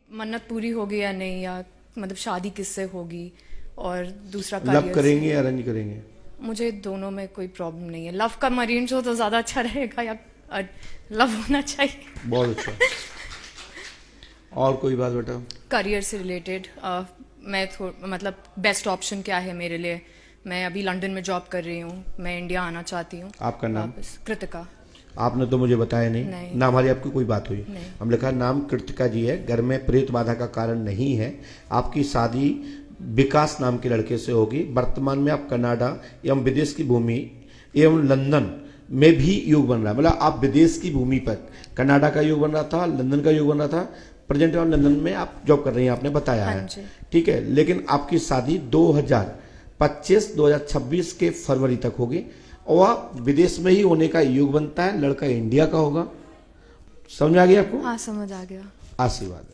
मन्नत पूरी होगी या नहीं, या मतलब शादी किससे होगी, और दूसरा लव करियर से। करेंगे या अरेंज करेंगे? मुझे दोनों में कोई प्रॉब्लम नहीं है। लव का अरेंज हो तो ज़्यादा अच्छा रहेगा, या लव होना चाहिए। बहुत अच्छा। और कोई बात बेटा? करियर से रिलेटेड मैं मतलब बेस्ट ऑप्शन क्या है मेरे लिए। मैं अभी लंदन में जॉब कर रही हूँ, मैं इंडिया आना चाहती हूँ। आपका नाम? वापस कृतिका। आपने तो मुझे बताया नहीं, नहीं। ना हमारी आपकी कोई बात हुई। नहीं। हम लिखा नाम कृतिका जी है, घर में प्रेत बाधा का कारण नहीं है, आपकी शादी विकास नाम के लड़के से होगी। वर्तमान में आप कनाडा एवं विदेश की भूमि एवं लंदन में भी योग बन रहा है, मतलब आप विदेश की भूमि पर कनाडा का योग बन रहा था, लंदन का योग बन रहा था। प्रेजेंट एवं लंदन में आप जॉब कर रही हैं, आपने बताया हाँ है। जी। ठीक है, लेकिन आपकी शादी 2025-2026 के फरवरी तक होगी, और विदेश में ही होने का योग बनता है। लड़का इंडिया का होगा। समझ आ गया आपको? हाँ, समझ आ गया। आशीर्वाद।